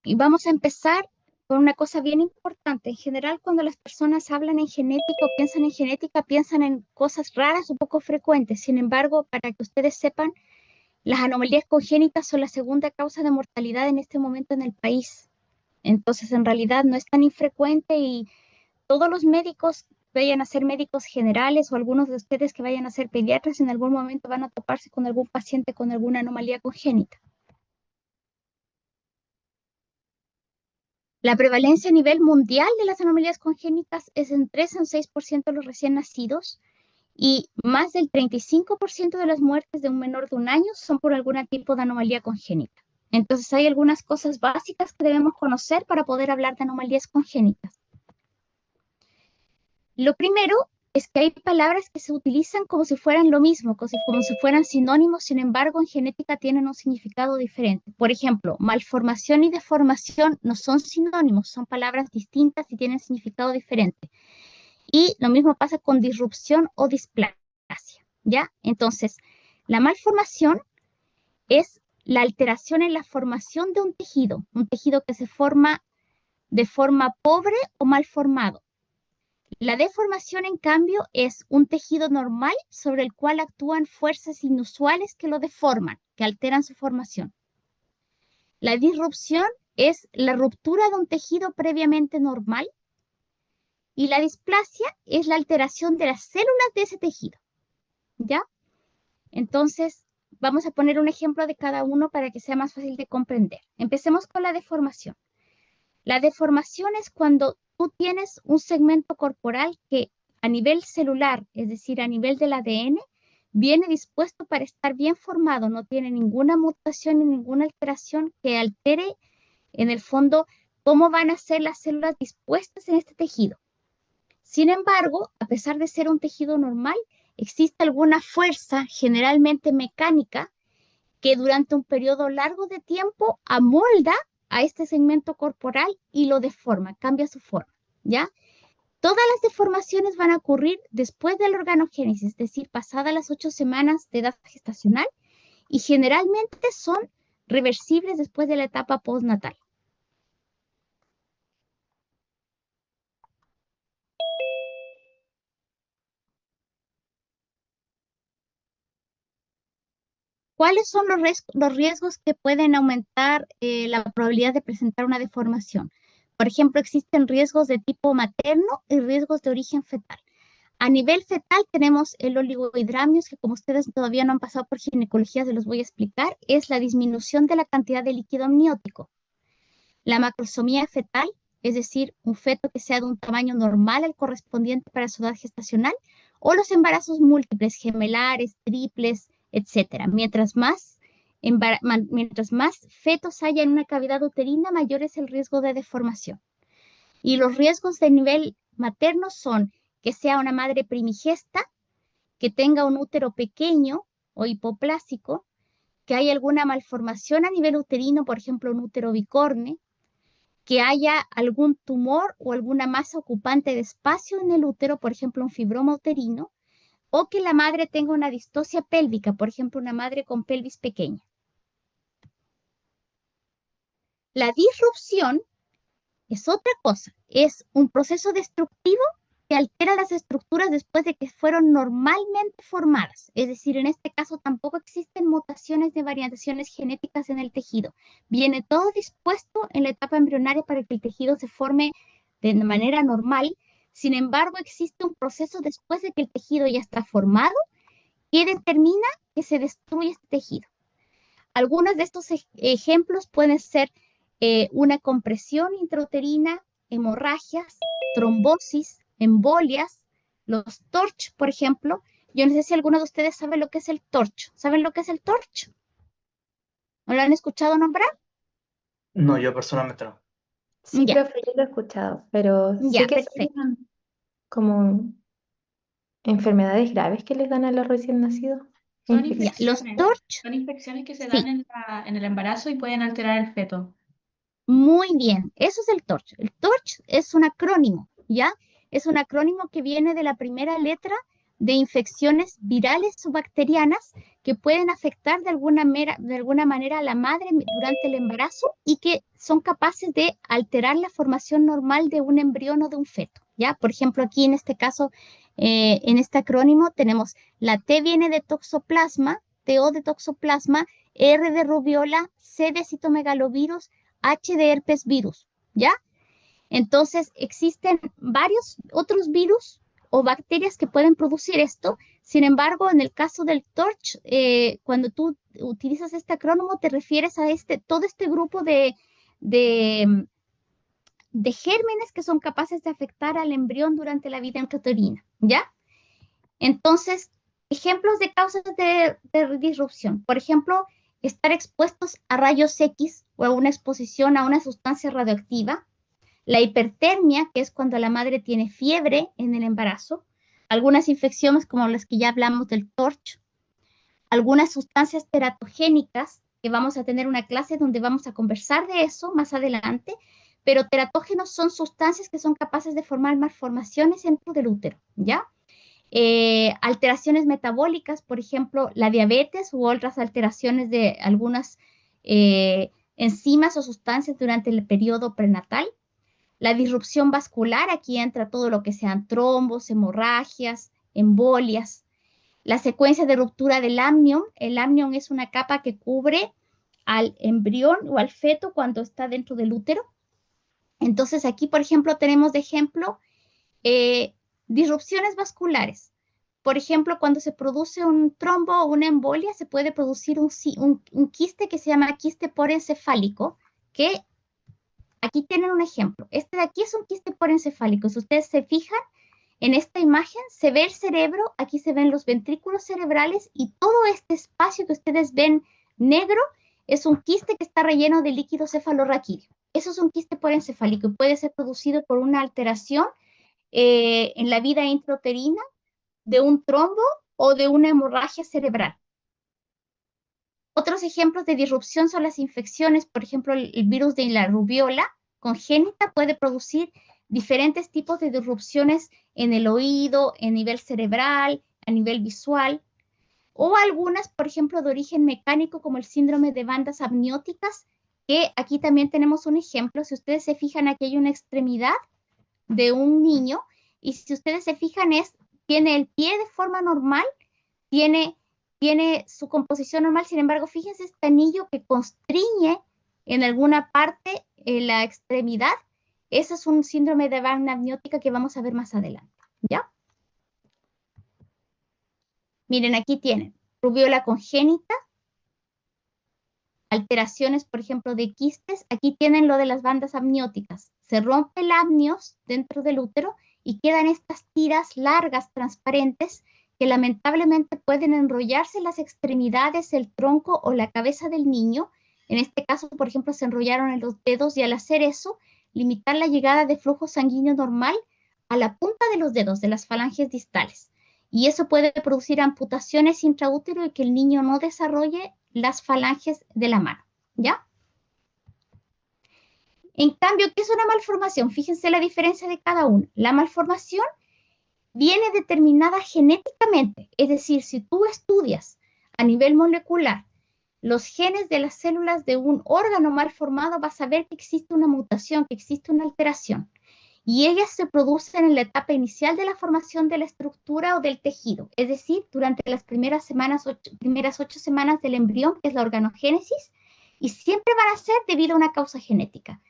Y vamos a empezar con una cosa bien importante. En general, cuando las personas hablan en genética o piensan en genética, piensan en cosas raras o poco frecuentes. Sin embargo, para que ustedes sepan, las anomalías congénitas son la segunda causa de mortalidad en este momento en el país. Entonces, en realidad no es tan infrecuente y todos los médicos vayan a ser médicos generales o algunos de ustedes que vayan a ser pediatras, en algún momento van a toparse con algún paciente con alguna anomalía congénita. La prevalencia a nivel mundial de las anomalías congénitas es en 3 a un 6% de los recién nacidos y más del 35% de las muertes de un menor de un año son por algún tipo de anomalía congénita. Entonces hay algunas cosas básicas que debemos conocer para poder hablar de anomalías congénitas. Lo primero es que hay palabras que se utilizan como si fueran lo mismo, como si fueran sinónimos, sin embargo, en genética tienen un significado diferente. Por ejemplo, malformación y deformación no son sinónimos, son palabras distintas y tienen significado diferente. Y lo mismo pasa con disrupción o displasia, ¿ya? Entonces, la malformación es la alteración en la formación de un tejido que se forma de forma pobre o mal formado. La deformación, en cambio, es un tejido normal sobre el cual actúan fuerzas inusuales que lo deforman, que alteran su formación. La disrupción es la ruptura de un tejido previamente normal y la displasia es la alteración de las células de ese tejido, ¿ya? Entonces, vamos a poner un ejemplo de cada uno para que sea más fácil de comprender. Empecemos con la deformación. La deformación es cuando tú tienes un segmento corporal que a nivel celular, es decir, a nivel del ADN, viene dispuesto para estar bien formado, no tiene ninguna mutación ni ninguna alteración que altere en el fondo cómo van a ser las células dispuestas en este tejido. Sin embargo, a pesar de ser un tejido normal, existe alguna fuerza, generalmente mecánica, que durante un periodo largo de tiempo amolda a este segmento corporal y lo deforma, cambia su forma, ¿ya? Todas las deformaciones van a ocurrir después de la organogénesis, es decir, pasadas las 8 semanas de edad gestacional y generalmente son reversibles después de la etapa postnatal. ¿Cuáles son los riesgos que pueden aumentar la probabilidad de presentar una deformación? Por ejemplo, existen riesgos de tipo materno y riesgos de origen fetal. A nivel fetal tenemos el oligohidramios, que como ustedes todavía no han pasado por ginecología, se los voy a explicar, es la disminución de la cantidad de líquido amniótico. La macrosomía fetal, es decir, un feto que sea de un tamaño normal al correspondiente para su edad gestacional, o los embarazos múltiples, gemelares, triples, etcétera. Mientras más fetos haya en una cavidad uterina, mayor es el riesgo de deformación. Y los riesgos de nivel materno son que sea una madre primigesta, que tenga un útero pequeño o hipoplásico, que haya alguna malformación a nivel uterino, por ejemplo, un útero bicorne, que haya algún tumor o alguna masa ocupante de espacio en el útero, por ejemplo, un fibroma uterino, o que la madre tenga una distosia pélvica, por ejemplo, una madre con pelvis pequeña. La disrupción es otra cosa, es un proceso destructivo que altera las estructuras después de que fueron normalmente formadas. Es decir, en este caso tampoco existen mutaciones de variaciones genéticas en el tejido. Viene todo dispuesto en la etapa embrionaria para que el tejido se forme de manera normal. Sin embargo, existe un proceso después de que el tejido ya está formado que determina que se destruye este tejido. Algunos de estos ejemplos pueden ser una compresión intrauterina, hemorragias, trombosis, embolias, los TORCH, por ejemplo. Yo no sé si alguno de ustedes sabe lo que es el TORCH. ¿Saben lo que es el TORCH? ¿No lo han escuchado nombrar? No, yo personalmente no. Sí, Ya, profe, yo lo he escuchado, pero sé ya, que perfecto. son como enfermedades graves que les dan a los recién nacidos. Son Ya, los infecciones. TORCH, Son infecciones que se dan sí, en el embarazo y pueden alterar el feto. muy bien. Eso es el TORCH. El TORCH es un acrónimo, ¿ya? Es un acrónimo que viene de la primera letra de infecciones virales o bacterianas que pueden afectar de alguna manera a la madre durante el embarazo y que son capaces de alterar la formación normal de un embrión o de un feto, ¿ya? Por ejemplo, aquí en este caso, en este acrónimo tenemos la T viene de toxoplasma, TO de toxoplasma, R de rubiola, C de citomegalovirus, H de herpes virus, ¿ya? Entonces, existen varios otros virus o bacterias que pueden producir esto. Sin embargo, en el caso del TORCH, cuando tú utilizas este acrónimo, te refieres a todo este grupo de gérmenes que son capaces de afectar al embrión durante la vida intrauterina, ¿ya? Entonces, ejemplos de causas de disrupción. Por ejemplo, estar expuestos a rayos X o a una exposición a una sustancia radioactiva. La hipertermia, que es cuando la madre tiene fiebre en el embarazo. Algunas infecciones como las que ya hablamos del TORCH. Algunas sustancias teratogénicas, que vamos a tener una clase donde vamos a conversar de eso más adelante. Pero teratógenos son sustancias que son capaces de formar malformaciones dentro del útero, ¿ya? Alteraciones metabólicas, por ejemplo, la diabetes u otras alteraciones de algunas enzimas o sustancias durante el periodo prenatal. La disrupción vascular, aquí entra todo lo que sean trombos, hemorragias, embolias. La secuencia de ruptura del amnion. El amnion es una capa que cubre al embrión o al feto cuando está dentro del útero. Entonces aquí, por ejemplo, tenemos de ejemplo disrupciones vasculares. Por ejemplo, cuando se produce un trombo o una embolia, se puede producir un quiste que se llama quiste porencefálico, que aquí tienen un ejemplo. Este de aquí es un quiste porencefálico. Si ustedes se fijan, en esta imagen se ve el cerebro, aquí se ven los ventrículos cerebrales y todo este espacio que ustedes ven negro es un quiste que está relleno de líquido cefalorraquídeo. Eso es un quiste porencefálico y puede ser producido por una alteración en la vida intrauterina de un trombo o de una hemorragia cerebral. Otros ejemplos de disrupción son las infecciones, por ejemplo, el virus de la rubiola congénita puede producir diferentes tipos de disrupciones en el oído, en nivel cerebral, a nivel visual, o algunas, por ejemplo, de origen mecánico, como el síndrome de bandas amnióticas, que aquí también tenemos un ejemplo. Si ustedes se fijan, aquí hay una extremidad de un niño, y si ustedes se fijan, tiene el pie de forma normal, tiene su composición normal, sin embargo, fíjense este anillo que constriñe en alguna parte en la extremidad. Ese es un síndrome de banda amniótica que vamos a ver más adelante, ¿ya? Miren, aquí tienen rubiola congénita, alteraciones, por ejemplo, de quistes. Aquí tienen lo de las bandas amnióticas. Se rompe el amnios dentro del útero y quedan estas tiras largas, transparentes, que lamentablemente pueden enrollarse en las extremidades, el tronco o la cabeza del niño. En este caso, por ejemplo, se enrollaron en los dedos y al hacer eso, limitar la llegada de flujo sanguíneo normal a la punta de los dedos, de las falanges distales. Y eso puede producir amputaciones intraútero y que el niño no desarrolle las falanges de la mano, ¿ya? En cambio, ¿qué es una malformación? Fíjense la diferencia de cada uno. La malformación viene determinada genéticamente, es decir, si tú estudias a nivel molecular los genes de las células de un órgano mal formado, vas a ver que existe una mutación, que existe una alteración. Y ellas se producen en la etapa inicial de la formación de la estructura o del tejido, es decir, durante las primeras 8 semanas del embrión, que es la organogénesis, y siempre van a ser debido a una causa genética.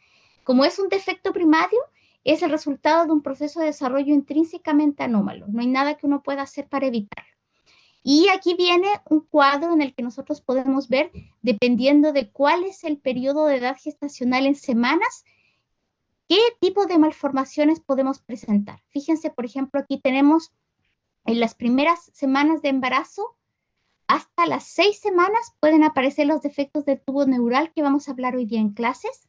Como es un defecto primario, es el resultado de un proceso de desarrollo intrínsecamente anómalo. No hay nada que uno pueda hacer para evitarlo. Y aquí viene un cuadro en el que nosotros podemos ver, dependiendo de cuál es el periodo de edad gestacional en semanas, qué tipo de malformaciones podemos presentar. Fíjense, por ejemplo, aquí tenemos en las primeras semanas de embarazo, hasta las 6 semanas pueden aparecer los defectos del tubo neural que vamos a hablar hoy día en clases.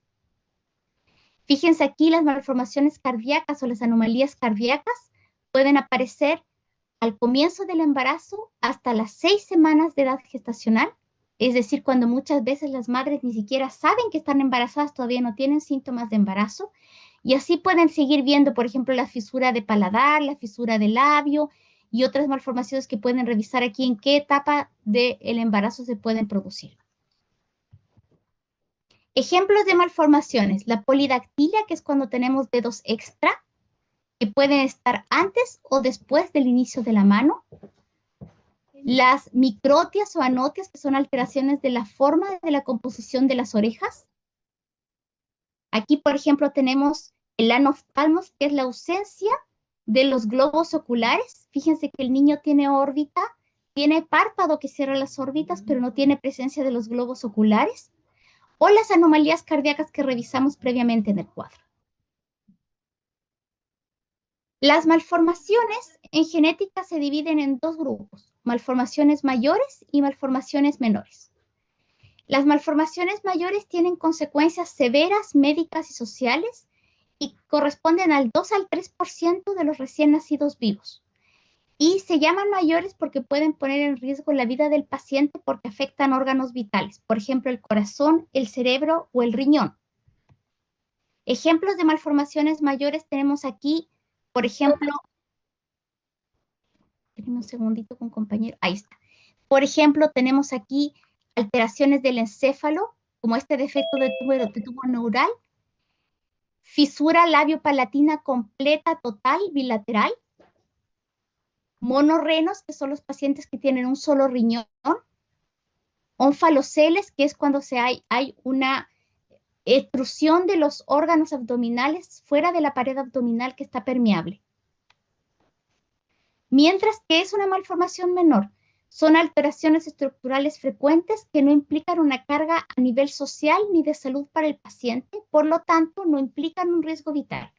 Fíjense aquí las malformaciones cardíacas o las anomalías cardíacas pueden aparecer al comienzo del embarazo hasta las 6 semanas de edad gestacional, es decir, cuando muchas veces las madres ni siquiera saben que están embarazadas, todavía no tienen síntomas de embarazo, y así pueden seguir viendo, por ejemplo, la fisura de paladar, la fisura de labio, y otras malformaciones que pueden revisar aquí en qué etapa del embarazo se pueden producir. Ejemplos de malformaciones, la polidactilia, que es cuando tenemos dedos extra, que pueden estar antes o después del inicio de la mano. Las microtias o anotias, que son alteraciones de la forma de la composición de las orejas. Aquí, por ejemplo, tenemos el anoftalmos, que es la ausencia de los globos oculares. Fíjense que el niño tiene órbita, tiene párpado que cierra las órbitas, pero no tiene presencia de los globos oculares. O las anomalías cardíacas que revisamos previamente en el cuadro. Las malformaciones en genética se dividen en dos grupos, malformaciones mayores y malformaciones menores. Las malformaciones mayores tienen consecuencias severas, médicas y sociales y corresponden al 2 al 3% de los recién nacidos vivos. Y se llaman mayores porque pueden poner en riesgo la vida del paciente porque afectan órganos vitales, por ejemplo, el corazón, el cerebro o el riñón. Ejemplos de malformaciones mayores tenemos aquí, por ejemplo, espérenme un segundito con compañero, ahí está. Por ejemplo, tenemos aquí alteraciones del encéfalo, como este defecto de tubo neural, fisura labiopalatina completa, total, bilateral, monorrenos, que son los pacientes que tienen un solo riñón, onfaloceles, que es cuando hay una extrusión de los órganos abdominales fuera de la pared abdominal que está permeable. Mientras que es una malformación menor, son alteraciones estructurales frecuentes que no implican una carga a nivel social ni de salud para el paciente, por lo tanto, no implican un riesgo vital.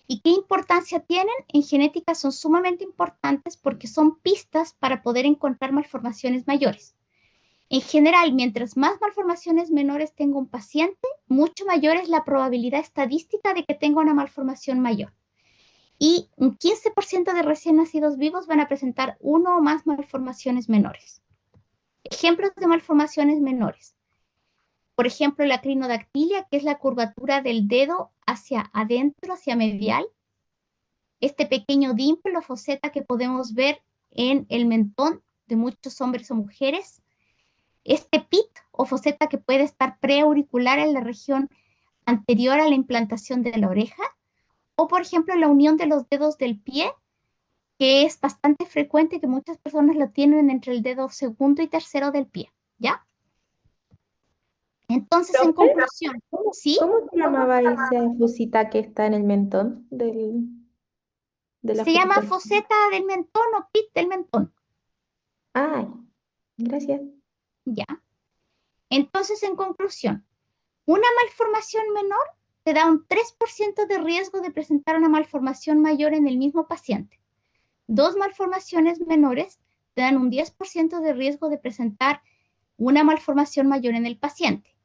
¿Y qué importancia tienen? En genética son sumamente importantes porque son pistas para poder encontrar malformaciones mayores. En general, mientras más malformaciones menores tenga un paciente, mucho mayor es la probabilidad estadística de que tenga una malformación mayor. Y un 15% de recién nacidos vivos van a presentar uno o más malformaciones menores. Ejemplos de malformaciones menores. Por ejemplo, la crinodactilia, que es la curvatura del dedo hacia adentro, hacia medial. Este pequeño dimple o foseta que podemos ver en el mentón de muchos hombres o mujeres. Este pit o foseta que puede estar preauricular en la región anterior a la implantación de la oreja. O, por ejemplo, la unión de los dedos del pie, que es bastante frecuente, que muchas personas lo tienen entre el dedo segundo y tercero del pie, ¿ya? Entonces, en conclusión, ¿sí? ¿Cómo se llamaba esa fosita que está en el mentón de la Se llama fotito? foseta del mentón o pit del mentón, Ay, gracias. ¿ya? Entonces, en conclusión, una malformación menor te da un 3% de riesgo de presentar una malformación mayor en el mismo paciente. Dos malformaciones menores te dan un 10% de riesgo de presentar una malformación mayor en el paciente.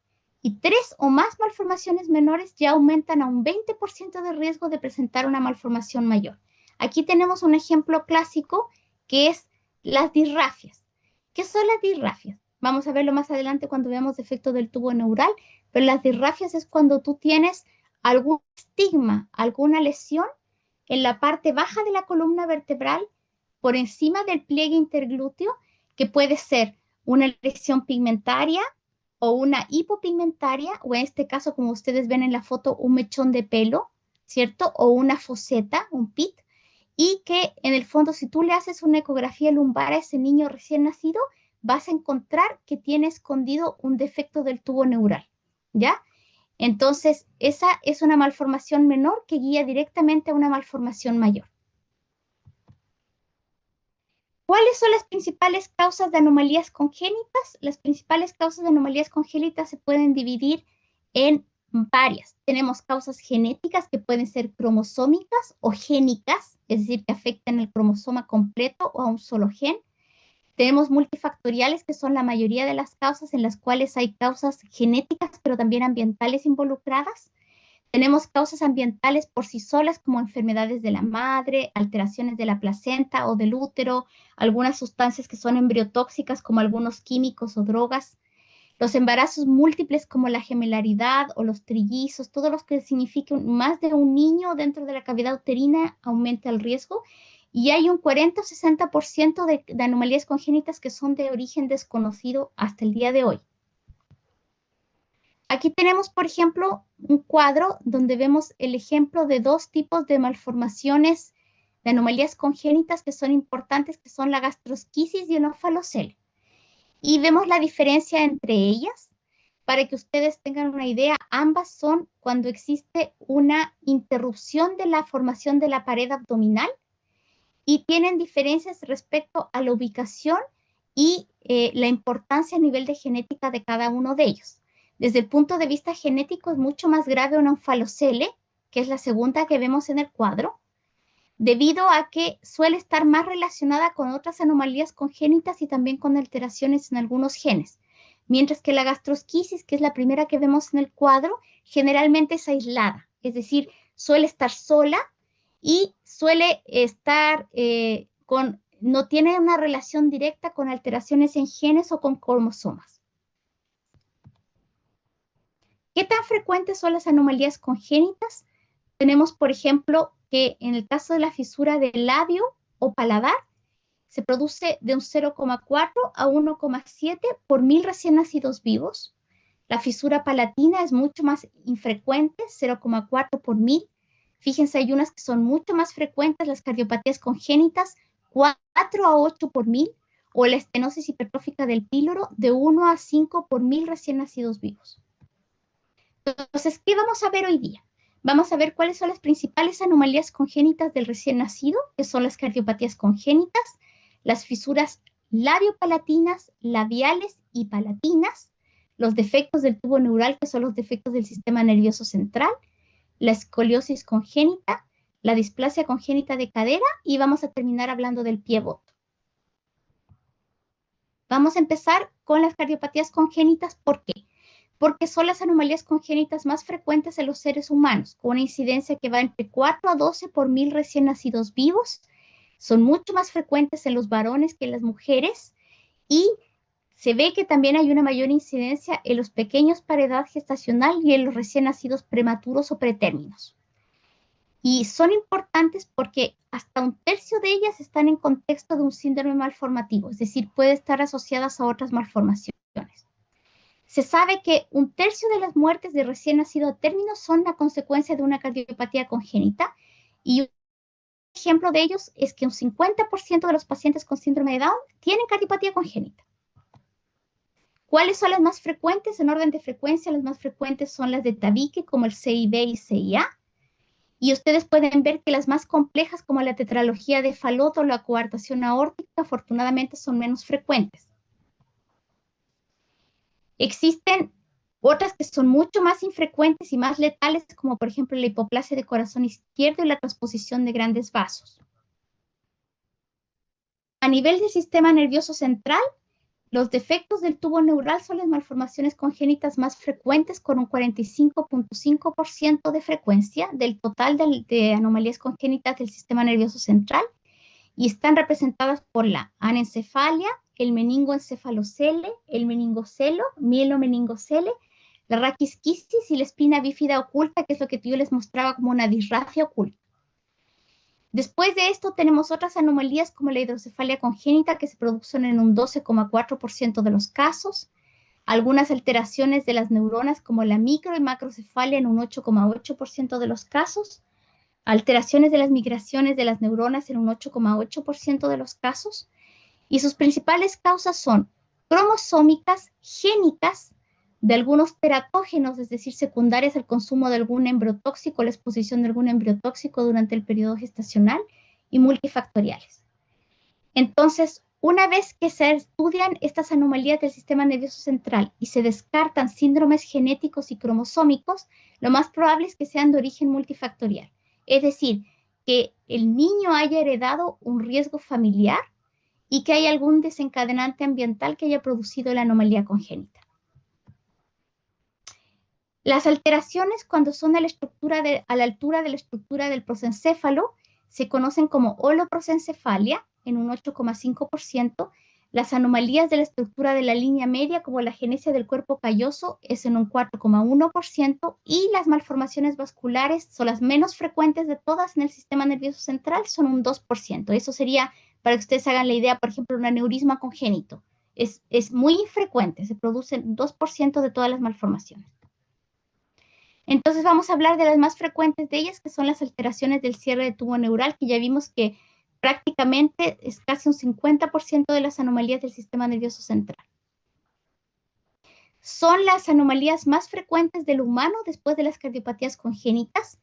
Y tres o más malformaciones menores ya aumentan a un 20% de riesgo de presentar una malformación mayor. Aquí tenemos un ejemplo clásico que es las disrafias. ¿Qué son las disrafias? Vamos a verlo más adelante cuando veamos defecto del tubo neural, pero las disrafias es cuando tú tienes algún estigma, alguna lesión en la parte baja de la columna vertebral, por encima del pliegue interglúteo, que puede ser una lesión pigmentaria o una hipopigmentaria, o en este caso, como ustedes ven en la foto, un mechón de pelo, ¿cierto? O una foseta, un pit, y que en el fondo, si tú le haces una ecografía lumbar a ese niño recién nacido, vas a encontrar que tiene escondido un defecto del tubo neural, ¿ya? Entonces, esa es una malformación menor que guía directamente a una malformación mayor. ¿Cuáles son las principales causas de anomalías congénitas? Las principales causas de anomalías congénitas se pueden dividir en varias. Tenemos causas genéticas que pueden ser cromosómicas o génicas, es decir, que afectan el cromosoma completo o a un solo gen. Tenemos multifactoriales, que son la mayoría de las causas en las cuales hay causas genéticas, pero también ambientales involucradas. Tenemos causas ambientales por sí solas, como enfermedades de la madre, alteraciones de la placenta o del útero, algunas sustancias que son embriotóxicas, como algunos químicos o drogas. Los embarazos múltiples, como la gemelaridad o los trillizos, todo lo que signifique más de un niño dentro de la cavidad uterina aumenta el riesgo. y hay un 40 o 60% de anomalías congénitas que son de origen desconocido hasta el día de hoy. Aquí tenemos, por ejemplo, un cuadro donde vemos el ejemplo de dos tipos de malformaciones de anomalías congénitas que son importantes, que son la gastrosquisis y el onfalocele. Y vemos la diferencia entre ellas. Para que ustedes tengan una idea, ambas son cuando existe una interrupción de la formación de la pared abdominal y tienen diferencias respecto a la ubicación y la importancia a nivel de genética de cada uno de ellos. Desde el punto de vista genético es mucho más grave una onfalocele, que es la segunda que vemos en el cuadro, debido a que suele estar más relacionada con otras anomalías congénitas y también con alteraciones en algunos genes. Mientras que la gastrosquisis, que es la primera que vemos en el cuadro, generalmente es aislada, es decir, suele estar sola y suele estar no tiene una relación directa con alteraciones en genes o con cromosomas. ¿Qué tan frecuentes son las anomalías congénitas? Tenemos, por ejemplo, que en el caso de la fisura del labio o paladar, se produce de un 0,4 a 1,7 por 1000 recién nacidos vivos. La fisura palatina es mucho más infrecuente, 0,4 por 1000. Fíjense, hay unas que son mucho más frecuentes, las cardiopatías congénitas, 4 a 8 por 1000, o la estenosis hipertrófica del píloro, de 1 a 5 por 1000 recién nacidos vivos. Entonces, ¿qué vamos a ver hoy día? Vamos a ver cuáles son las principales anomalías congénitas del recién nacido, que son las cardiopatías congénitas, las fisuras labiopalatinas, labiales y palatinas, los defectos del tubo neural, que son los defectos del sistema nervioso central, la escoliosis congénita, la displasia congénita de cadera y vamos a terminar hablando del pie boto. Vamos a empezar con las cardiopatías congénitas. ¿Por qué? Porque son las anomalías congénitas más frecuentes en los seres humanos, con una incidencia que va entre 4 a 12 por 1000 recién nacidos vivos. Son mucho más frecuentes en los varones que en las mujeres y se ve que también hay una mayor incidencia en los pequeños para edad gestacional y en los recién nacidos prematuros o pretérminos. Y son importantes porque hasta un tercio de ellas están en contexto de un síndrome malformativo, es decir, puede estar asociadas a otras malformaciones. Se sabe que un tercio de las muertes de recién nacido a término son la consecuencia de una cardiopatía congénita y un ejemplo de ellos es que un 50% de los pacientes con síndrome de Down tienen cardiopatía congénita. ¿Cuáles son las más frecuentes? En orden de frecuencia, las más frecuentes son las de tabique, como el CIB y CIA. Y ustedes pueden ver que las más complejas, como la tetralogía de Fallot o la coartación aórtica, afortunadamente son menos frecuentes. Existen otras que son mucho más infrecuentes y más letales, como por ejemplo la hipoplasia de corazón izquierdo y la transposición de grandes vasos. A nivel del sistema nervioso central, los defectos del tubo neural son las malformaciones congénitas más frecuentes, con un 45,5% de frecuencia del total de anomalías congénitas del sistema nervioso central, y están representadas por la anencefalia, el meningoencefalocele, el meningocelo, mielomeningocele, la raquisquisis y la espina bífida oculta, que es lo que yo les mostraba como una disrafia oculta. Después de esto tenemos otras anomalías como la hidrocefalia congénita, que se producen en un 12,4% de los casos, algunas alteraciones de las neuronas como la micro y macrocefalia en un 8,8% de los casos, alteraciones de las migraciones de las neuronas en un 8,8% de los casos, y sus principales causas son cromosómicas, génicas, de algunos teratógenos, es decir, secundarias al consumo de algún embriotóxico, la exposición de algún embriotóxico durante el periodo gestacional, y multifactoriales. Entonces, una vez que se estudian estas anomalías del sistema nervioso central y se descartan síndromes genéticos y cromosómicos, lo más probable es que sean de origen multifactorial. Es decir, que el niño haya heredado un riesgo familiar y que haya algún desencadenante ambiental que haya producido la anomalía congénita. Las alteraciones, cuando son a la altura de la estructura del prosencéfalo, se conocen como holoprosencefalia en un 8,5%, Las anomalías de la estructura de la línea media, como la agenesia del cuerpo calloso, es en un 4,1%, y las malformaciones vasculares son las menos frecuentes de todas en el sistema nervioso central, son un 2%. Eso sería, para que ustedes hagan la idea, por ejemplo, un aneurisma congénito. Es muy infrecuente, se producen 2% de todas las malformaciones. Entonces vamos a hablar de las más frecuentes de ellas, que son las alteraciones del cierre de tubo neural, que ya vimos que prácticamente es casi un 50% de las anomalías del sistema nervioso central. Son las anomalías más frecuentes del humano después de las cardiopatías congénitas.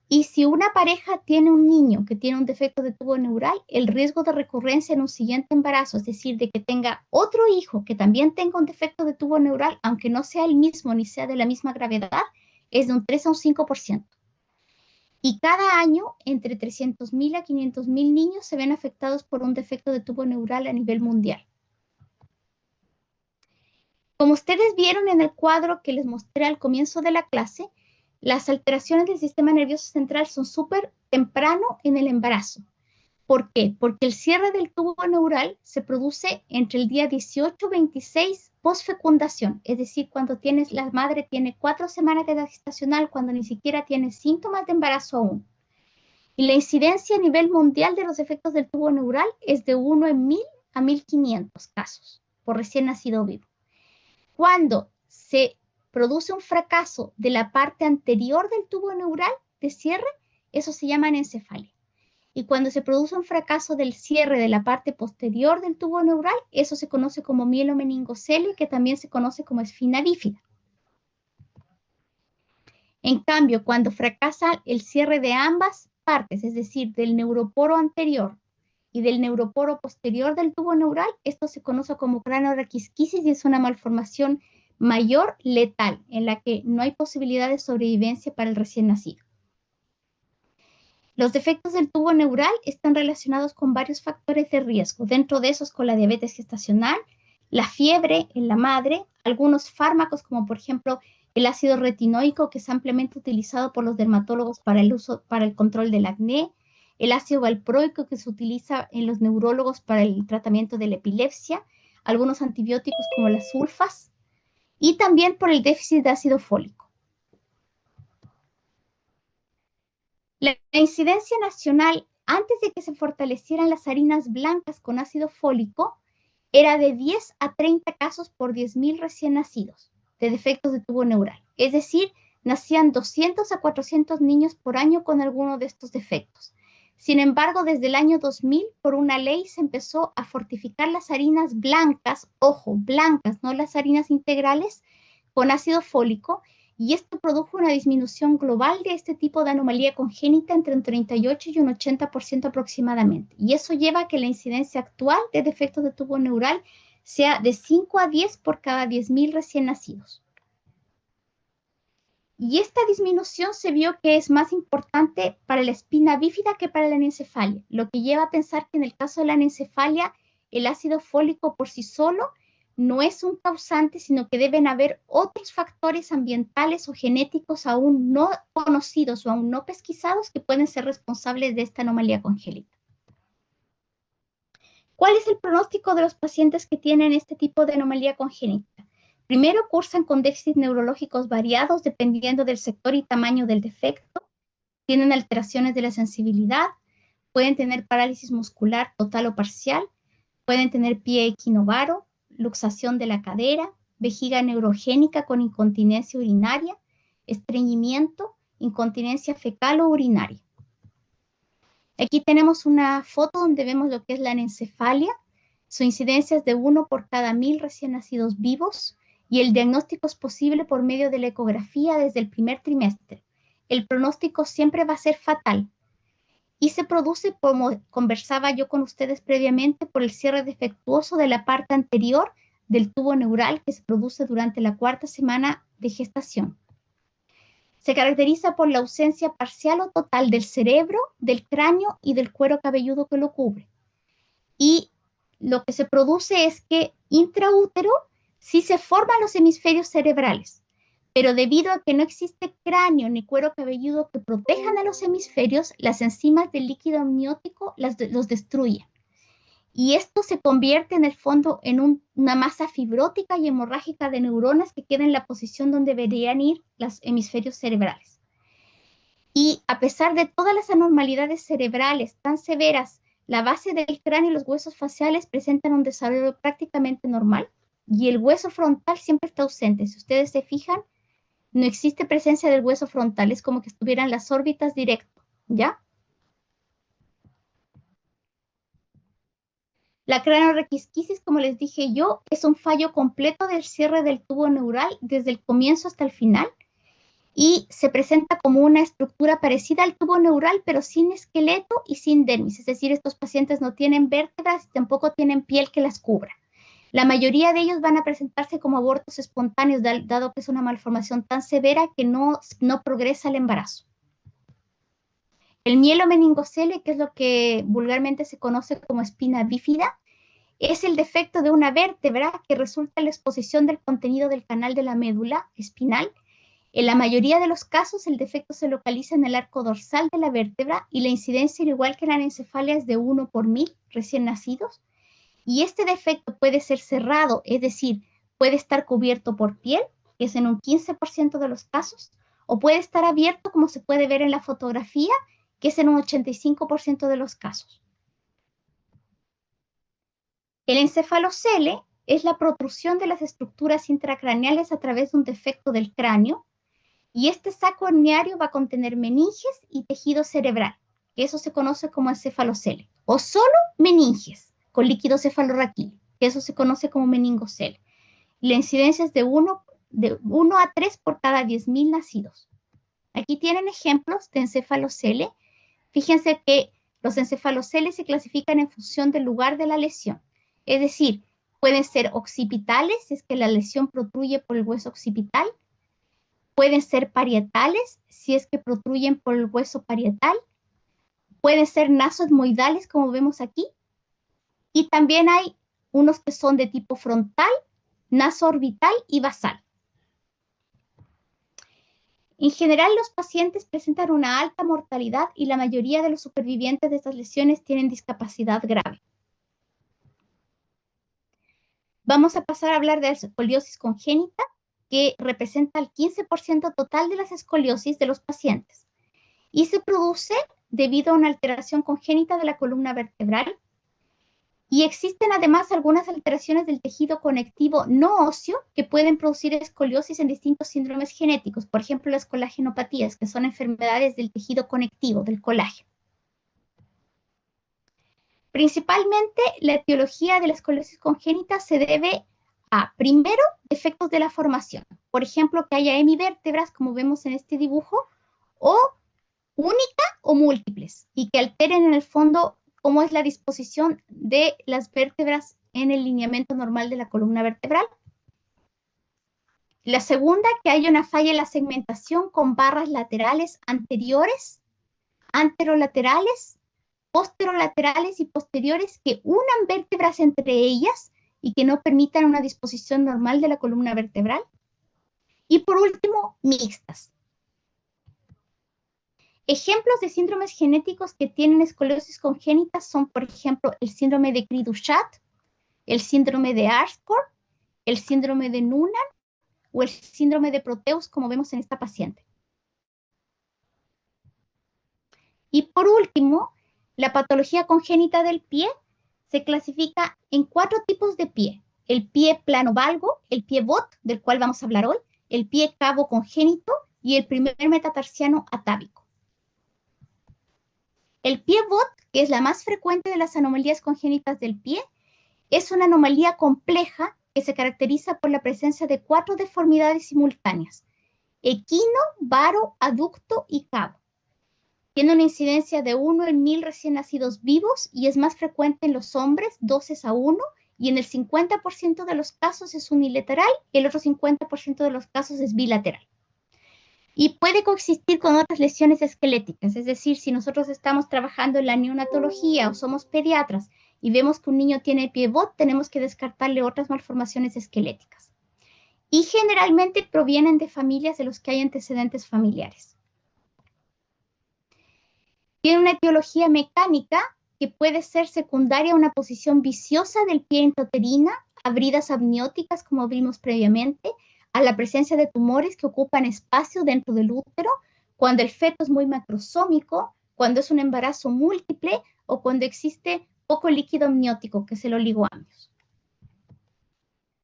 Y si una pareja tiene un niño que tiene un defecto de tubo neural, el riesgo de recurrencia en un siguiente embarazo, es decir, de que tenga otro hijo que también tenga un defecto de tubo neural, aunque no sea el mismo ni sea de la misma gravedad, es de un 3 a un 5%. Y cada año, entre 300.000 a 500.000 niños se ven afectados por un defecto de tubo neural a nivel mundial. Como ustedes vieron en el cuadro que les mostré al comienzo de la clase, las alteraciones del sistema nervioso central son súper temprano en el embarazo. ¿Por qué? Porque el cierre del tubo neural se produce entre el día 18 y 26 postfecundación, es decir, cuando la madre tiene 4 semanas de edad gestacional, cuando ni siquiera tiene síntomas de embarazo aún. Y la incidencia a nivel mundial de los defectos del tubo neural es de 1 en 1000 a 1500 casos por recién nacido vivo. Cuando se produce un fracaso de la parte anterior del tubo neural de cierre, eso se llama anencefalia. Y cuando se produce un fracaso del cierre de la parte posterior del tubo neural, eso se conoce como mielomeningocelia, que también se conoce como espina bífida. En cambio, cuando fracasa el cierre de ambas partes, es decir, del neuroporo anterior y del neuroporo posterior del tubo neural, esto se conoce como craneoraquisquisis y es una malformación mayor letal, en la que no hay posibilidad de sobrevivencia para el recién nacido. Los defectos del tubo neural están relacionados con varios factores de riesgo, dentro de esos con la diabetes gestacional, la fiebre en la madre, algunos fármacos como por ejemplo el ácido retinoico, que es ampliamente utilizado por los dermatólogos para el control del acné, el ácido valproico, que se utiliza en los neurólogos para el tratamiento de la epilepsia, algunos antibióticos como las sulfas, y también por el déficit de ácido fólico. La incidencia nacional, antes de que se fortalecieran las harinas blancas con ácido fólico, era de 10 a 30 casos por 10.000 recién nacidos de defectos de tubo neural. Es decir, nacían 200 a 400 niños por año con alguno de estos defectos. Sin embargo, desde el año 2000, por una ley, se empezó a fortificar las harinas blancas, ojo, blancas, no las harinas integrales, con ácido fólico, y esto produjo una disminución global de este tipo de anomalía congénita entre un 38 y un 80% aproximadamente. Y eso lleva a que la incidencia actual de defectos de tubo neural sea de 5 a 10 por cada 10.000 recién nacidos. Y esta disminución se vio que es más importante para la espina bífida que para la anencefalia, lo que lleva a pensar que en el caso de la anencefalia, el ácido fólico por sí solo no es un causante, sino que deben haber otros factores ambientales o genéticos aún no conocidos o aún no pesquisados que pueden ser responsables de esta anomalía congénita. ¿Cuál es el pronóstico de los pacientes que tienen este tipo de anomalía congénita? Primero, cursan con déficits neurológicos variados dependiendo del sector y tamaño del defecto, tienen alteraciones de la sensibilidad, pueden tener parálisis muscular total o parcial, pueden tener pie equinovaro, luxación de la cadera, vejiga neurogénica con incontinencia urinaria, estreñimiento, incontinencia fecal o urinaria. Aquí tenemos una foto donde vemos lo que es la anencefalia. Su incidencia es de 1 por cada 1000 recién nacidos vivos y el diagnóstico es posible por medio de la ecografía desde el primer trimestre. El pronóstico siempre va a ser fatal y se produce, como conversaba yo con ustedes previamente, por el cierre defectuoso de la parte anterior del tubo neural que se produce durante la 4ª semana de gestación. Se caracteriza por la ausencia parcial o total del cerebro, del cráneo y del cuero cabelludo que lo cubre. Y lo que se produce es que intraútero sí se forman los hemisferios cerebrales, pero debido a que no existe cráneo ni cuero cabelludo que protejan a los hemisferios, las enzimas del líquido amniótico los destruyen. Y esto se convierte en el fondo en una masa fibrótica y hemorrágica de neuronas que queda en la posición donde deberían ir los hemisferios cerebrales. Y a pesar de todas las anormalidades cerebrales tan severas, la base del cráneo y los huesos faciales presentan un desarrollo prácticamente normal y el hueso frontal siempre está ausente. Si ustedes se fijan, no existe presencia del hueso frontal, es como que estuvieran las órbitas directo, ¿ya? La craniorraquisquisis, como les dije yo, es un fallo completo del cierre del tubo neural desde el comienzo hasta el final y se presenta como una estructura parecida al tubo neural, pero sin esqueleto y sin dermis. Es decir, estos pacientes no tienen vértebras y tampoco tienen piel que las cubra. La mayoría de ellos van a presentarse como abortos espontáneos, dado que es una malformación tan severa que no progresa el embarazo. El mielomeningocele, que es lo que vulgarmente se conoce como espina bífida, es el defecto de una vértebra que resulta en la exposición del contenido del canal de la médula espinal. En la mayoría de los casos, el defecto se localiza en el arco dorsal de la vértebra y la incidencia, al igual que la anencefalia, es de 1 por 1000 recién nacidos. Y este defecto puede ser cerrado, es decir, puede estar cubierto por piel, que es en un 15% de los casos, o puede estar abierto, como se puede ver en la fotografía, que es en un 85% de los casos. El encefalocele es la protrusión de las estructuras intracraneales a través de un defecto del cráneo, y este saco herniario va a contener meninges y tejido cerebral, que eso se conoce como encefalocele, o solo meninges con líquido cefalorraquídeo, que eso se conoce como meningocele. La incidencia es de 1 a 3 por cada 10.000 nacidos. Aquí tienen ejemplos de encefalocele. Fíjense que los encefaloceles se clasifican en función del lugar de la lesión. Es decir, pueden ser occipitales, si es que la lesión protruye por el hueso occipital. Pueden ser parietales, si es que protruyen por el hueso parietal. Pueden ser nasoetmoidales, como vemos aquí. Y también hay unos que son de tipo frontal, nasoorbital y basal. En general, los pacientes presentan una alta mortalidad y la mayoría de los supervivientes de estas lesiones tienen discapacidad grave. Vamos a pasar a hablar de la escoliosis congénita, que representa el 15% total de las escoliosis de los pacientes y se produce debido a una alteración congénita de la columna vertebral. Y existen además algunas alteraciones del tejido conectivo no óseo que pueden producir escoliosis en distintos síndromes genéticos, por ejemplo las colagenopatías, que son enfermedades del tejido conectivo, del colágeno. Principalmente la etiología de la escoliosis congénita se debe a, primero, defectos de la formación, por ejemplo que haya hemivértebras, como vemos en este dibujo, o única o múltiples, y que alteren en el fondo cómo es la disposición de las vértebras en el lineamiento normal de la columna vertebral. La segunda, que haya una falla en la segmentación con barras laterales anteriores, anterolaterales, posterolaterales y posteriores que unan vértebras entre ellas y que no permitan una disposición normal de la columna vertebral. Y por último, mixtas. Ejemplos de síndromes genéticos que tienen escoliosis congénita son, por ejemplo, el síndrome de Cri-du-Chat, el síndrome de Arscourt, el síndrome de Noonan o el síndrome de Proteus, como vemos en esta paciente. Y por último, la patología congénita del pie se clasifica en 4 tipos de pie. El pie plano-valgo, el pie bot, del cual vamos a hablar hoy, el pie cabo congénito y el primer metatarsiano atávico. El pie bot, que es la más frecuente de las anomalías congénitas del pie, es una anomalía compleja que se caracteriza por la presencia de 4 deformidades simultáneas: equino, varo, aducto y cabo. Tiene una incidencia de 1 en 1000 recién nacidos vivos y es más frecuente en los hombres, 12:1, y en el 50% de los casos es unilateral y el otro 50% de los casos es bilateral. Y puede coexistir con otras lesiones esqueléticas, es decir, si nosotros estamos trabajando en la neonatología o somos pediatras y vemos que un niño tiene pie bot, tenemos que descartarle otras malformaciones esqueléticas. Y generalmente provienen de familias de los que hay antecedentes familiares. Tiene una etiología mecánica que puede ser secundaria a una posición viciosa del pie intrauterina, a bridas amnióticas, como vimos previamente, a la presencia de tumores que ocupan espacio dentro del útero, cuando el feto es muy macrosómico, cuando es un embarazo múltiple o cuando existe poco líquido amniótico, que es el oligoamnios.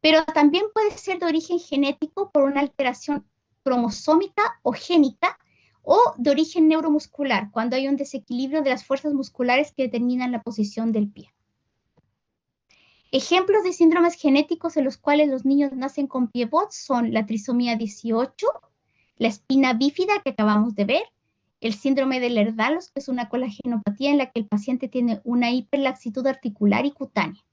Pero también puede ser de origen genético por una alteración cromosómica o génica, o de origen neuromuscular, cuando hay un desequilibrio de las fuerzas musculares que determinan la posición del pie. Ejemplos de síndromes genéticos en los cuales los niños nacen con pivots son la trisomía 18, la espina bífida que acabamos de ver, el síndrome de Ehlers-Danlos, que es una colagenopatía en la que el paciente tiene una hiperlaxitud articular y cutánea.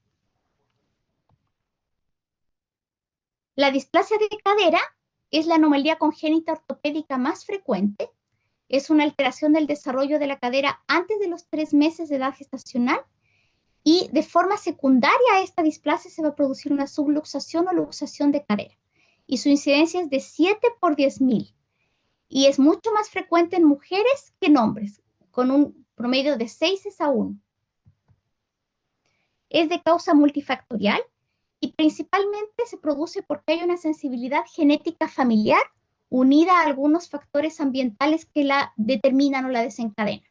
La displasia de cadera es la anomalía congénita ortopédica más frecuente. Es una alteración del desarrollo de la cadera antes de los 3 meses de edad gestacional y de forma secundaria a esta displasia se va a producir una subluxación o luxación de cadera. Y su incidencia es de 7 por 10.000 y es mucho más frecuente en mujeres que en hombres, con un promedio de 6:1. Es de causa multifactorial y principalmente se produce porque hay una sensibilidad genética familiar unida a algunos factores ambientales que la determinan o la desencadenan.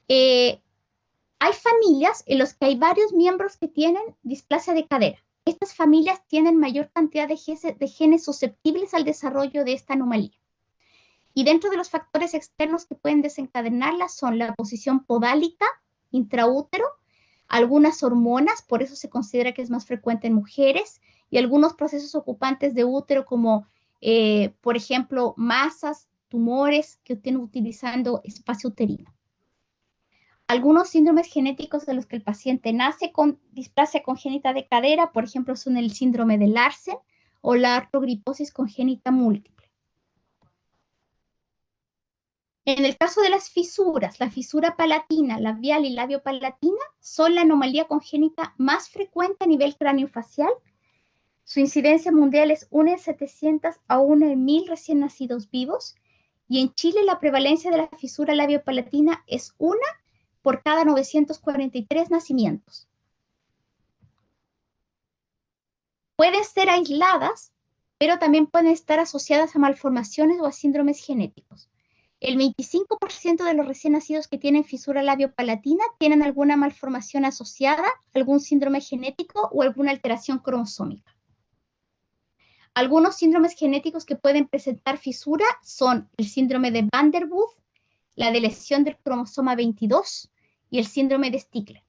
Hay familias en las que hay varios miembros que tienen displasia de cadera. Estas familias tienen mayor cantidad de genes susceptibles al desarrollo de esta anomalía. Y dentro de los factores externos que pueden desencadenarla son la posición podálica intraútero, algunas hormonas, por eso se considera que es más frecuente en mujeres, y algunos procesos ocupantes de útero como, por ejemplo, masas, tumores que estén utilizando espacio uterino. Algunos síndromes genéticos de los que el paciente nace con displasia congénita de cadera, por ejemplo, son el síndrome de Larsen o la artrogriposis congénita múltiple. En el caso de las fisuras, la fisura palatina, labial y labiopalatina son la anomalía congénita más frecuente a nivel craneofacial. Su incidencia mundial es 1 en 700 a 1 en 1000 recién nacidos vivos. Y en Chile la prevalencia de la fisura labiopalatina es 1 por cada 943 nacimientos. Pueden ser aisladas, pero también pueden estar asociadas a malformaciones o a síndromes genéticos. El 25% de los recién nacidos que tienen fisura labiopalatina tienen alguna malformación asociada, algún síndrome genético o alguna alteración cromosómica. Algunos síndromes genéticos que pueden presentar fisura son el síndrome de Van der Boom, la de lesión del cromosoma 22 y el síndrome de Stickler.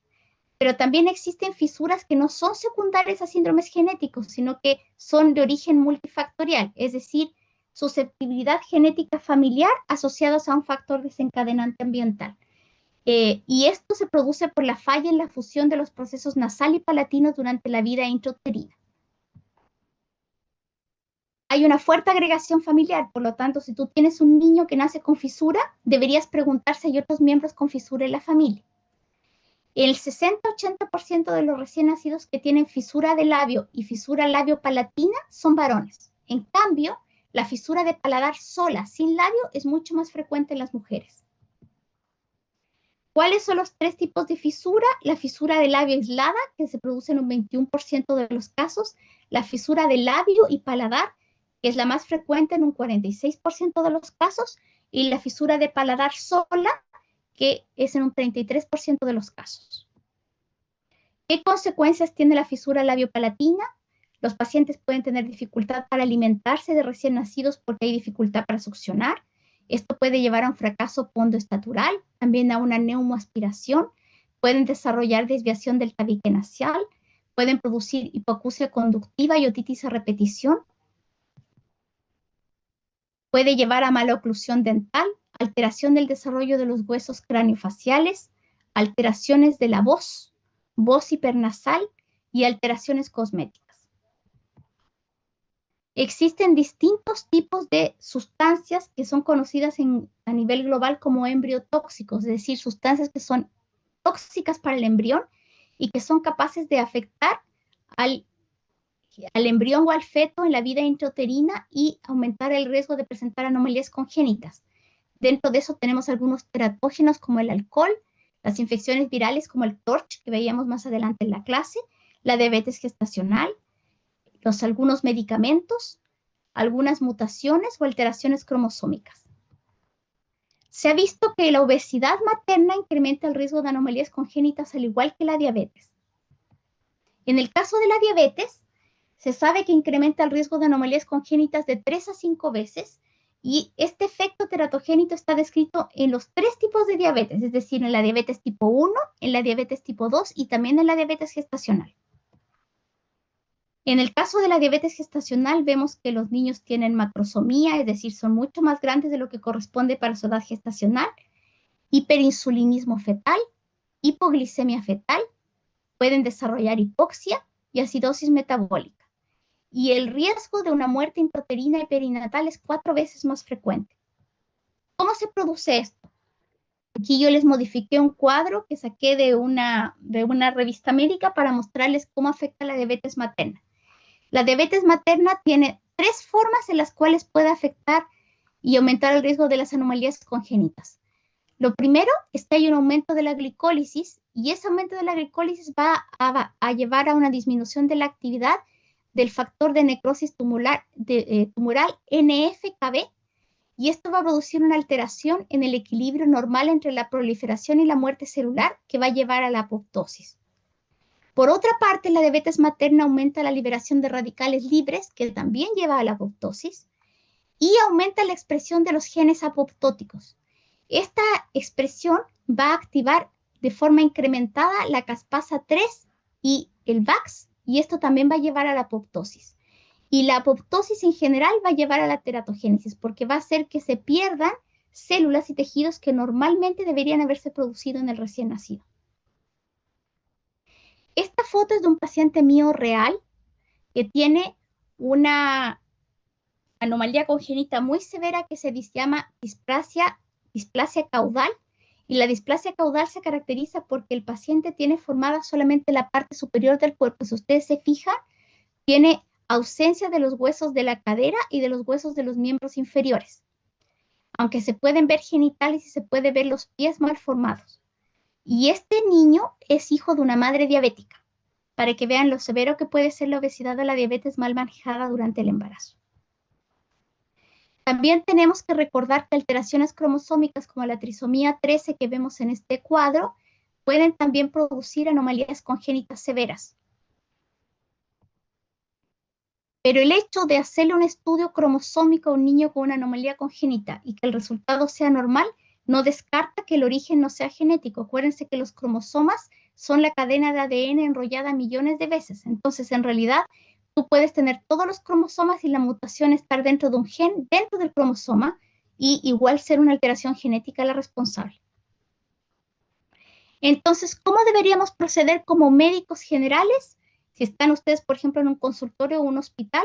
Pero también existen fisuras que no son secundarias a síndromes genéticos, sino que son de origen multifactorial, es decir, susceptibilidad genética familiar asociados a un factor desencadenante ambiental. Y esto se produce por la falla en la fusión de los procesos nasal y palatino durante la vida intrauterina. Hay una fuerte agregación familiar, por lo tanto, si tú tienes un niño que nace con fisura, deberías preguntar si hay otros miembros con fisura en la familia. El 60-80% de los recién nacidos que tienen fisura de labio y fisura labiopalatina son varones. En cambio, la fisura de paladar sola, sin labio, es mucho más frecuente en las mujeres. ¿Cuáles son los 3 tipos de fisura? La fisura de labio aislada, que se produce en un 21% de los casos. La fisura de labio y paladar, que es la más frecuente en un 46% de los casos. Y la fisura de paladar sola, que es en un 33% de los casos. ¿Qué consecuencias tiene la fisura labiopalatina? Los pacientes pueden tener dificultad para alimentarse de recién nacidos porque hay dificultad para succionar. Esto puede llevar a un fracaso pondoestatural, también a una neumoaspiración. Pueden desarrollar desviación del tabique nasal. Pueden producir hipoacusia conductiva y otitis a repetición. Puede llevar a maloclusión dental, alteración del desarrollo de los huesos craniofaciales, alteraciones de la voz hipernasal y alteraciones cosméticas. Existen distintos tipos de sustancias que son conocidas a nivel global como embriotóxicos, es decir, sustancias que son tóxicas para el embrión y que son capaces de afectar al embrión o al feto en la vida intrauterina y aumentar el riesgo de presentar anomalías congénitas. Dentro de eso tenemos algunos teratógenos como el alcohol, las infecciones virales como el TORCH, que veíamos más adelante en la clase, la diabetes gestacional, algunos medicamentos, algunas mutaciones o alteraciones cromosómicas. Se ha visto que la obesidad materna incrementa el riesgo de anomalías congénitas al igual que la diabetes. En el caso de la diabetes, se sabe que incrementa el riesgo de anomalías congénitas de 3 a 5 veces y este efecto teratogénico está descrito en los 3 tipos de diabetes, es decir, en la diabetes tipo 1, en la diabetes tipo 2 y también en la diabetes gestacional. En el caso de la diabetes gestacional, vemos que los niños tienen macrosomía, es decir, son mucho más grandes de lo que corresponde para su edad gestacional, hiperinsulinismo fetal, hipoglicemia fetal, pueden desarrollar hipoxia y acidosis metabólica. Y el riesgo de una muerte intrauterina y perinatal es 4 veces más frecuente. ¿Cómo se produce esto? Aquí yo les modifiqué un cuadro que saqué de una revista médica para mostrarles cómo afecta la diabetes materna. La diabetes materna tiene 3 formas en las cuales puede afectar y aumentar el riesgo de las anomalías congénitas. Lo primero es que hay un aumento de la glicólisis y ese aumento de la glicólisis va a llevar a una disminución de la actividad del factor de necrosis tumoral NF-κB y esto va a producir una alteración en el equilibrio normal entre la proliferación y la muerte celular que va a llevar a la apoptosis. Por otra parte, la diabetes materna aumenta la liberación de radicales libres, que también lleva a la apoptosis, y aumenta la expresión de los genes apoptóticos. Esta expresión va a activar de forma incrementada la caspasa 3 y el VAX, y esto también va a llevar a la apoptosis. Y la apoptosis en general va a llevar a la teratogénesis, porque va a hacer que se pierdan células y tejidos que normalmente deberían haberse producido en el recién nacido. Esta foto es de un paciente mío real que tiene una anomalía congénita muy severa que se llama displasia caudal. Y la displasia caudal se caracteriza porque el paciente tiene formada solamente la parte superior del cuerpo. Si ustedes se fijan, tiene ausencia de los huesos de la cadera y de los huesos de los miembros inferiores. Aunque se pueden ver genitales y se puede ver los pies mal formados. Y este niño es hijo de una madre diabética, para que vean lo severo que puede ser la obesidad o la diabetes mal manejada durante el embarazo. También tenemos que recordar que alteraciones cromosómicas como la trisomía 13 que vemos en este cuadro pueden también producir anomalías congénitas severas. Pero el hecho de hacerle un estudio cromosómico a un niño con una anomalía congénita y que el resultado sea normal no descarta que el origen no sea genético. Acuérdense que los cromosomas son la cadena de ADN enrollada millones de veces. Entonces, en realidad, tú puedes tener todos los cromosomas y la mutación estar dentro de un gen, dentro del cromosoma, y igual ser una alteración genética la responsable. Entonces, ¿cómo deberíamos proceder como médicos generales? Si están ustedes, por ejemplo, en un consultorio o un hospital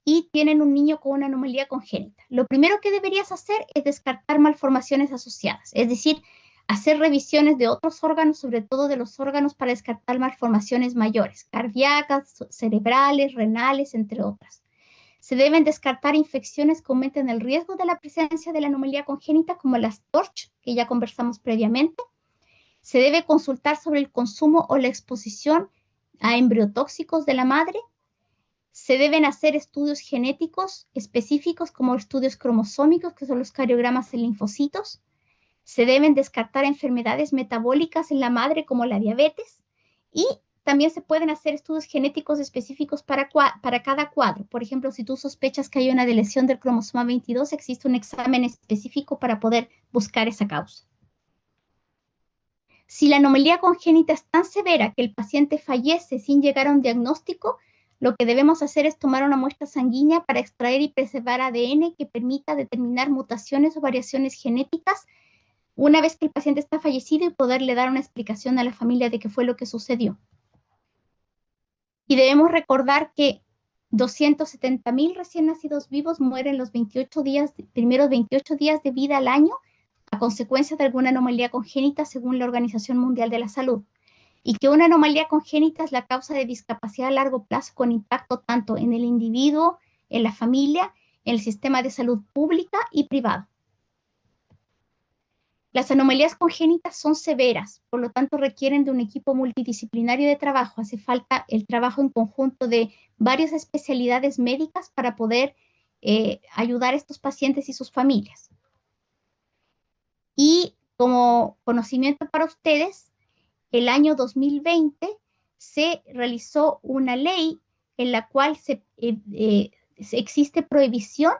y tienen un niño con una anomalía congénita, lo primero que deberías hacer es descartar malformaciones asociadas, es decir, hacer revisiones de otros órganos, sobre todo de los órganos para descartar malformaciones mayores, cardíacas, cerebrales, renales, entre otras. Se deben descartar infecciones que aumenten el riesgo de la presencia de la anomalía congénita, como las TORCH, que ya conversamos previamente. Se debe consultar sobre el consumo o la exposición a embriotóxicos de la madre. Se deben hacer estudios genéticos específicos como estudios cromosómicos, que son los cariogramas en linfocitos. Se deben descartar enfermedades metabólicas en la madre como la diabetes y también se pueden hacer estudios genéticos específicos para cada cuadro. Por ejemplo, si tú sospechas que hay una deleción del cromosoma 22, existe un examen específico para poder buscar esa causa. Si la anomalía congénita es tan severa que el paciente fallece sin llegar a un diagnóstico, lo que debemos hacer es tomar una muestra sanguínea para extraer y preservar ADN que permita determinar mutaciones o variaciones genéticas una vez que el paciente está fallecido y poderle dar una explicación a la familia de qué fue lo que sucedió. Y debemos recordar que 270,000 recién nacidos vivos mueren los primeros 28 días de vida al año a consecuencia de alguna anomalía congénita según la Organización Mundial de la Salud. Y que una anomalía congénita es la causa de discapacidad a largo plazo con impacto tanto en el individuo, en la familia, en el sistema de salud pública y privado. Las anomalías congénitas son severas, por lo tanto requieren de un equipo multidisciplinario de trabajo. Hace falta el trabajo en conjunto de varias especialidades médicas para poder ayudar a estos pacientes y sus familias. Y como conocimiento para ustedes, el año 2020 se realizó una ley en la cual existe prohibición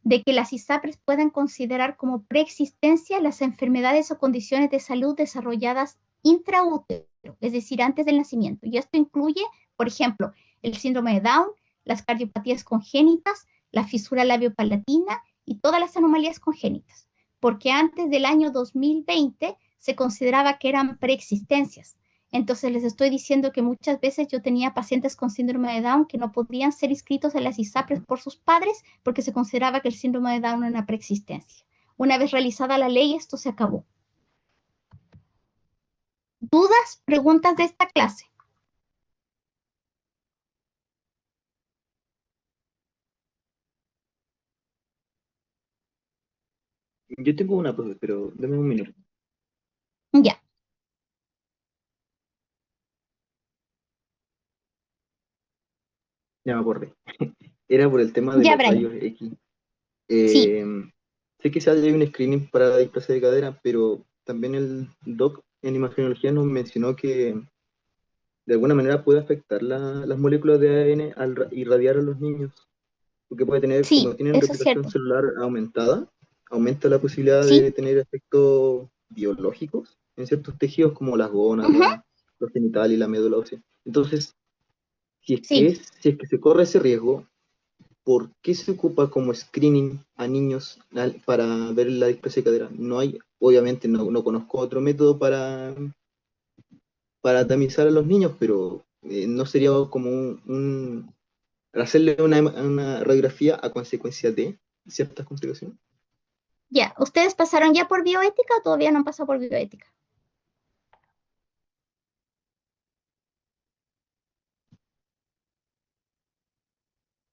de que las ISAPRES puedan considerar como preexistencia las enfermedades o condiciones de salud desarrolladas intraútero, es decir, antes del nacimiento. Y esto incluye, por ejemplo, el síndrome de Down, las cardiopatías congénitas, la fisura labiopalatina y todas las anomalías congénitas, porque antes del año 2020 se consideraba que eran preexistencias. Entonces les estoy diciendo que muchas veces yo tenía pacientes con síndrome de Down que no podían ser inscritos en las ISAPRES por sus padres porque se consideraba que el síndrome de Down era una preexistencia. Una vez realizada la ley, esto se acabó. ¿Dudas, preguntas de esta clase? Yo tengo una, profe, pero dame un minuto. Ya, Ya me acordé. Era por el tema de ya, los Brian. rayos X. Sí, Eh, Sé que se hay un screening para la displasia de cadera, pero también el doc en imagenología nos mencionó que de alguna manera puede afectar las moléculas de ADN al irradiar a los niños, porque puede tener, como sí, tienen eso es replicación cierto. celular aumentada, aumenta la posibilidad Sí, de tener efectos biológicos en ciertos tejidos como las ujú, gónadas, los genitales y la médula ósea. Entonces, sí. si es que se corre ese riesgo, ¿por qué se ocupa como screening a niños para ver la displasia de cadera? No hay, obviamente no conozco otro método para tamizar a los niños, pero no sería como hacerle una radiografía a consecuencia de ciertas complicaciones. Ya, ¿ustedes pasaron ya por bioética o todavía no han pasado por bioética?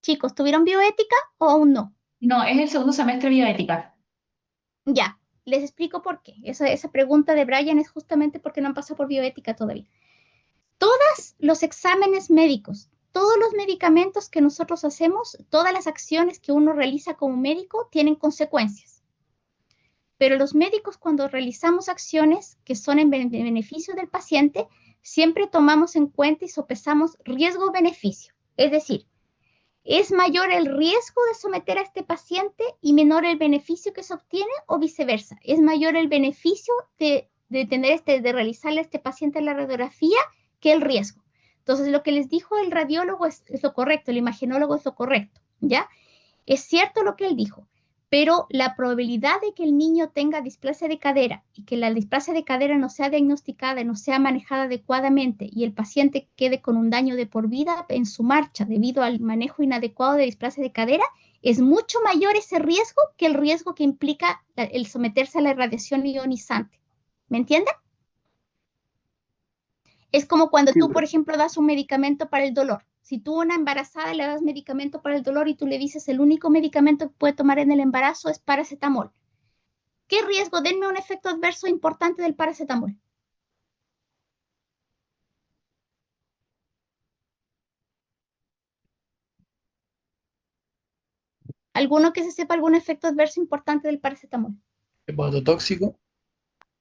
Chicos, ¿tuvieron bioética o aún no? No, es el segundo semestre de bioética. Ya, les explico por qué. Esa pregunta de Brian es justamente porque no han pasado por bioética todavía. Todos los exámenes médicos, todos los medicamentos que nosotros hacemos, todas las acciones que uno realiza como médico tienen consecuencias. Pero los médicos cuando realizamos acciones que son en beneficio del paciente, siempre tomamos en cuenta y sopesamos riesgo-beneficio. Es decir, ¿es mayor el riesgo de someter a este paciente y menor el beneficio que se obtiene o viceversa? ¿Es mayor el beneficio de realizarle a este paciente la radiografía que el riesgo? Entonces, lo que les dijo el radiólogo es lo correcto, el imagenólogo es lo correcto, ¿ya? Es cierto lo que él dijo, pero la probabilidad de que el niño tenga displasia de cadera y que la displasia de cadera no sea diagnosticada y no sea manejada adecuadamente y el paciente quede con un daño de por vida en su marcha debido al manejo inadecuado de displasia de cadera, es mucho mayor ese riesgo que el riesgo que implica el someterse a la radiación ionizante. ¿Me entienden? Es como cuando Sí, tú, por ejemplo, das un medicamento para el dolor. Si tú a una embarazada le das medicamento para el dolor y tú le dices el único medicamento que puede tomar en el embarazo es paracetamol. ¿Qué riesgo? Denme un efecto adverso importante del paracetamol. ¿Alguno que se sepa algún efecto adverso importante del paracetamol? Hepatotóxico.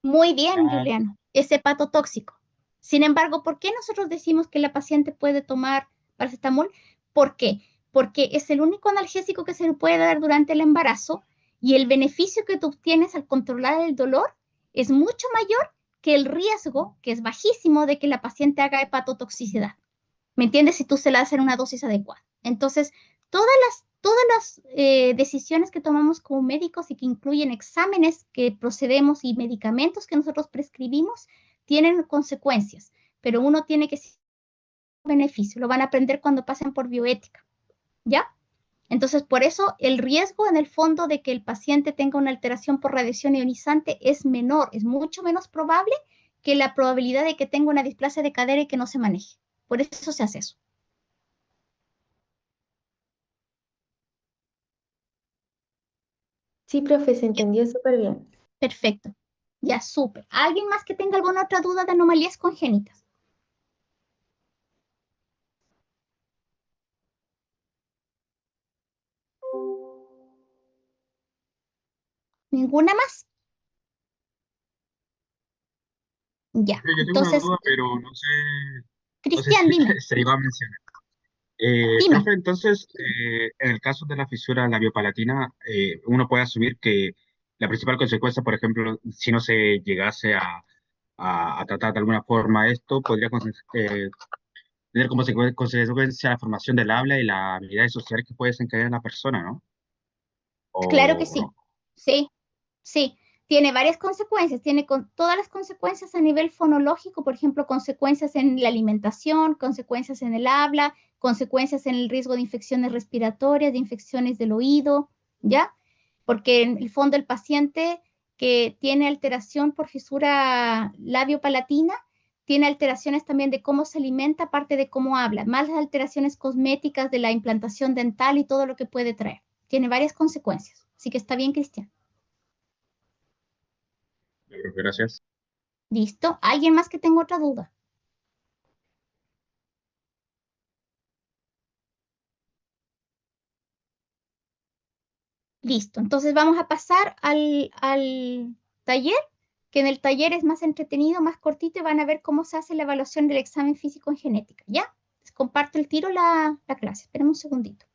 Muy bien, Juliano. Es hepatotóxico. Sin embargo, ¿por qué nosotros decimos que la paciente puede tomar paracetamol? ¿Por qué? Porque es el único analgésico que se le puede dar durante el embarazo y el beneficio que tú obtienes al controlar el dolor es mucho mayor que el riesgo, que es bajísimo, de que la paciente haga hepatotoxicidad. ¿Me entiendes? Si tú se la das en una dosis adecuada. Entonces, todas las decisiones que tomamos como médicos y que incluyen exámenes que procedemos y medicamentos que nosotros prescribimos tienen consecuencias, pero uno tiene que ser beneficio. Lo van a aprender cuando pasen por bioética, ¿ya? Entonces, por eso el riesgo en el fondo de que el paciente tenga una alteración por radiación ionizante es menor, es mucho menos probable que la probabilidad de que tenga una displasia de cadera y que no se maneje. Por eso se hace eso. Sí, profe, se entendió súper bien. Perfecto. Ya, súper. ¿Alguien más que tenga alguna otra duda de anomalías congénitas? ¿Ninguna más? Ya, Yo tengo una entonces, duda, pero no sé Cristian, si dime, se iba a mencionar. dime. Profe, entonces, en el caso de la fisura labiopalatina, uno puede asumir que la principal consecuencia, por ejemplo, si no se llegase a tratar de alguna forma esto, podría tener como consecuencia la formación del habla y las habilidades sociales que puede desencadenar la persona, ¿no? Claro que ¿O sí. no? Sí, sí. Tiene varias consecuencias. Tiene todas las consecuencias a nivel fonológico, por ejemplo, consecuencias en la alimentación, consecuencias en el habla, consecuencias en el riesgo de infecciones respiratorias, de infecciones del oído, ¿ya? Porque en el fondo el paciente que tiene alteración por fisura labiopalatina tiene alteraciones también de cómo se alimenta, aparte de cómo habla, más las alteraciones cosméticas de la implantación dental y todo lo que puede traer. Tiene varias consecuencias. Así que está bien, Cristian. Profe, gracias. ¿Listo? ¿Alguien más que tenga otra duda? Listo. Entonces vamos a pasar al taller, que en el taller es más entretenido, más cortito y van a ver cómo se hace la evaluación del examen físico en genética. ¿Ya? Les comparto el tiro la clase. Esperen un segundito.